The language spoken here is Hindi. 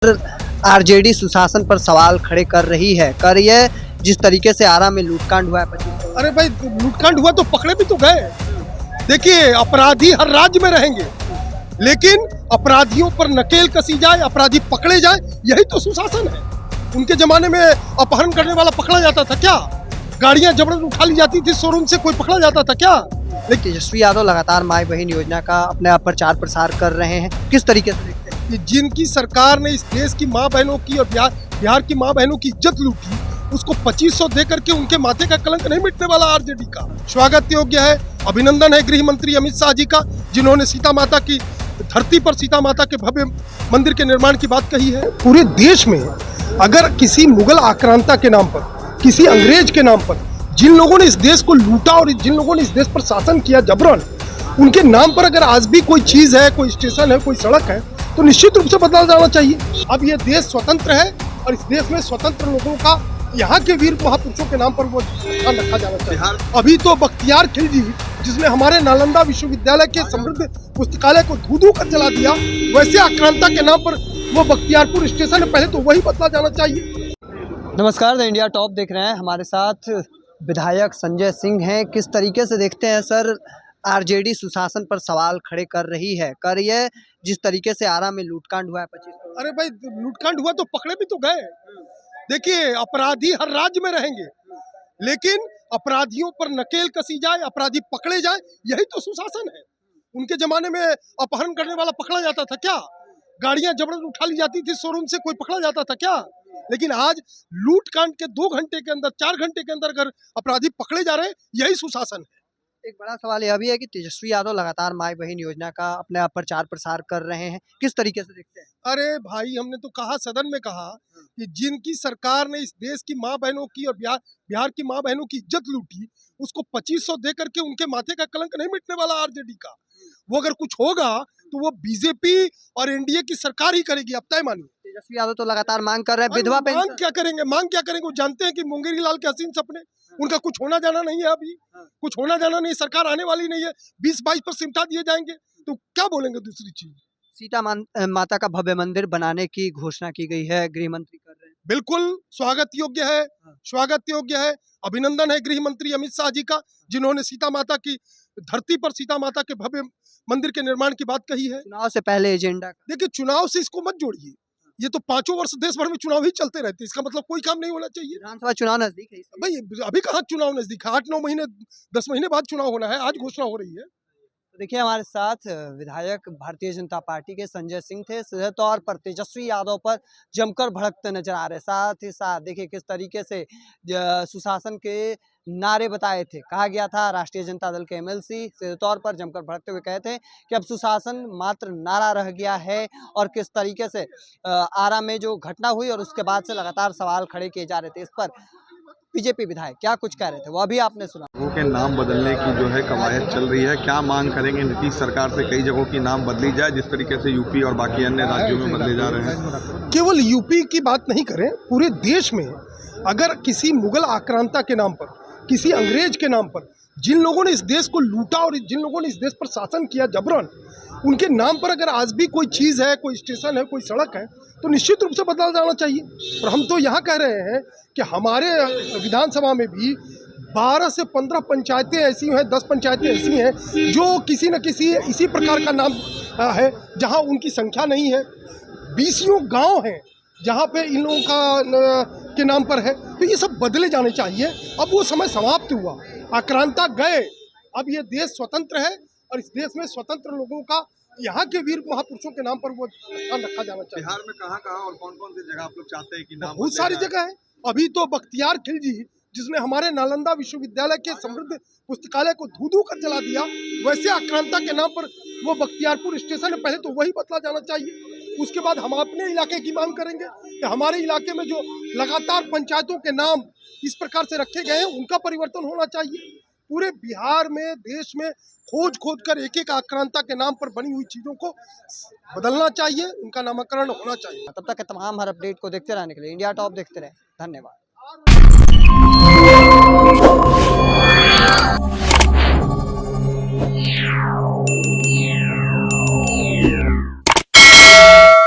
आरजेडी सुशासन पर सवाल खड़े कर रही है। कर ये जिस तरीके से आरा में लूटकांड हुआ है 25। अरे भाई लूटकांड हुआ तो पकड़े भी तो गए। देखिए अपराधी हर राज्य में रहेंगे, लेकिन अपराधियों पर नकेल कसी जाए, अपराधी पकड़े जाए, यही तो सुशासन है। उनके जमाने में अपहरण करने वाला पकड़ा जाता था क्या? गाड़ियां जबरन उठा ली जाती थी शोरूम से, कोई पकड़ा जाता था क्या? लेकिन तेजस्वी यादव लगातार माई बहन योजना का अपने आप प्रचार प्रसार कर रहे हैं, किस तरीके से देखते हैं? कि जिनकी सरकार ने इस देश की माँ बहनों की और बिहार की माँ बहनों की इज्जत लूटी, उसको 2500 दे करके उनके माथे का कलंक नहीं मिटने वाला आरजेडी का। स्वागत योग्य है, अभिनंदन है गृह मंत्री अमित शाह जी का, जिन्होंने सीता माता की धरती पर सीता माता के भव्य मंदिर के निर्माण की बात कही है। पूरे देश में अगर किसी मुगल आक्रांता के नाम पर, किसी अंग्रेज के नाम पर जिन लोगों ने इस देश को लूटा और जिन लोगों ने इस देश पर शासन किया जबरन, उनके नाम पर अगर आज भी कोई चीज है, कोई स्टेशन है, कोई सड़क है, तो निश्चित रूप से बदला जाना चाहिए। अब ये देश स्वतंत्र है और इस देश में स्वतंत्र लोगों का, यहाँ के वीर महापुरुषों के नाम पर वो स्थान रखा जाना चाहिए। अभी तो बख्तियार खिलजी, जिसने हमारे नालंदा विश्वविद्यालय के समृद्ध पुस्तकालय को धू कर जला दिया, वैसे आक्रांता के नाम पर वो बख्तियारपुर स्टेशन है, पहले तो वही बदला जाना चाहिए। नमस्कार, द इंडिया टॉप देख रहे हैं। हमारे साथ विधायक संजय सिंह हैं। किस तरीके से देखते हैं सर, आरजेडी सुशासन पर सवाल खड़े कर रही है। कर ये जिस तरीके से आरा में लूटकांड हुआ है 25। अरे भाई लूटकांड हुआ तो पकड़े भी तो गए। देखिए अपराधी हर राज्य में रहेंगे, लेकिन अपराधियों पर नकेल कसी जाए, अपराधी पकड़े जाए, यही तो सुशासन है। उनके जमाने में अपहरण करने वाला पकड़ा जाता था क्या? गाड़ियां जबरन उठा ली जाती थी शोरूम से, कोई पकड़ा जाता था क्या? लेकिन आज लूट कांड के 2 घंटे के अंदर, 4 घंटे के अंदर अगर अपराधी पकड़े जा रहे हैं, यही सुशासन है। एक बड़ा सवाल यह भी है कि तेजस्वी यादव लगातार माई बहन योजना का अपने आप प्रचार प्रसार कर रहे हैं, किस तरीके से देखते हैं? अरे भाई हमने तो कहा, सदन में कहा कि जिनकी सरकार ने इस देश की माँ बहनों की और बिहार की माँ बहनों की इज्जत लूटी, उसको 2500 दे करके उनके माथे का कलंक नहीं मिटने वाला आरजेडी का। वो अगर कुछ होगा तो वो बीजेपी और एनडीए की सरकार ही करेगी, अब तय मानिए। तेजस्वी यादव तो लगातार मांग कर रहे हैं विधवा पेंशन। मांग क्या करेंगे? वो जानते हैं कि मुंगेरी लाल के हसीन सपने, उनका कुछ होना जाना नहीं है। अभी कुछ होना जाना नहीं, सरकार आने वाली नहीं है, 20-22 पर सिमटा दिए जाएंगे, तो क्या बोलेंगे दूसरी चीज? सीता माता का भव्य मंदिर बनाने की घोषणा की गई है, गृह मंत्री कर रहे हैं। बिल्कुल स्वागत योग्य है, स्वागत योग्य है, अभिनंदन है गृह मंत्री अमित शाह जी का, जिन्होंने सीता माता की धरती पर सीता माता के भव्य मंदिर के निर्माण की बात कही है। चुनाव से पहले एजेंडा। देखिए चुनाव से इसको मत जोड़िए, ये तो 5 वर्ष देश भर में चुनाव ही चलते रहते हैं, इसका मतलब कोई काम नहीं होना चाहिए। विधानसभा चुनाव नजदीक है भाई, अभी कहाँ चुनाव नजदीक है? 8-9 महीने 10 महीने बाद चुनाव होना है, आज घोषणा हो रही है। देखिए हमारे साथ विधायक भारतीय जनता पार्टी के संजय सिंह थे। सीधे तौर पर तेजस्वी यादव पर जमकर भड़कते नजर आ रहे। साथ ही साथ देखिए किस तरीके से सुशासन के नारे बताए थे। कहा गया था राष्ट्रीय जनता दल के एमएलसी सीधे तौर पर जमकर भड़कते हुए कहे थे कि अब सुशासन मात्र नारा रह गया है, और किस तरीके से आरा में जो घटना हुई और उसके बाद से लगातार सवाल खड़े किए जा रहे थे। इस पर बीजेपी विधायक क्या कुछ कह रहे थे, वो अभी आपने सुना। लोगों के नाम बदलने की जो है कवायद चल रही है, क्या मांग करेंगे? नीतीश सरकार से कई जगहों की नाम बदली जाए, जिस तरीके से यूपी और बाकी अन्य राज्यों में बदले जा रहे हैं। केवल यूपी की बात नहीं करें, पूरे देश में अगर किसी मुगल आक्रांता के नाम पर, किसी अंग्रेज के नाम पर जिन लोगों ने इस देश को लूटा और जिन लोगों ने इस देश पर शासन किया जबरन, उनके नाम पर अगर आज भी कोई चीज़ है, कोई स्टेशन है, कोई सड़क है, तो निश्चित रूप से बदला जाना चाहिए। और हम तो यहाँ कह रहे हैं कि हमारे विधानसभा में भी 12 से 15 पंचायतें ऐसी हैं, 10 पंचायतें ऐसी हैं जो किसी न किसी इसी प्रकार का नाम है, जहाँ उनकी संख्या नहीं है। 20 गाँव हैं जहाँ पे इन लोगों का के नाम पर है, तो ये सब बदले जाने चाहिए। अब वो समय समाप्त हुआ, आक्रांता गए, अब ये देश स्वतंत्र है और इस देश में स्वतंत्र लोगों का, यहाँ के वीर महापुरुषों के नाम पर वो स्थान रखा जाना चाहिए। बिहार में कहाँ और कौन-कौन सी जगह आप लोग चाहते हैं कि नाम? बहुत सारी जगह है। अभी तो बख्तियार खिलजी, जिसने हमारे नालंदा विश्वविद्यालय के समृद्ध पुस्तकालय को धू कर जला दिया, वैसे आक्रांता के नाम पर वो बख्तियारपुर स्टेशन है, पहले तो वही बदला जाना चाहिए। उसके बाद हम अपने इलाके की मांग करेंगे कि हमारे इलाके में जो लगातार पंचायतों के नाम इस प्रकार से रखे गए हैं, उनका परिवर्तन होना चाहिए। पूरे बिहार में, देश में खोज कर एक आक्रांता के नाम पर बनी हुई चीज़ों को बदलना चाहिए, उनका नामकरण होना चाहिए। तब तक के तमाम हर अपडेट को देखते रहने के लिए इंडिया टॉप देखते रहे। धन्यवाद। Yeah.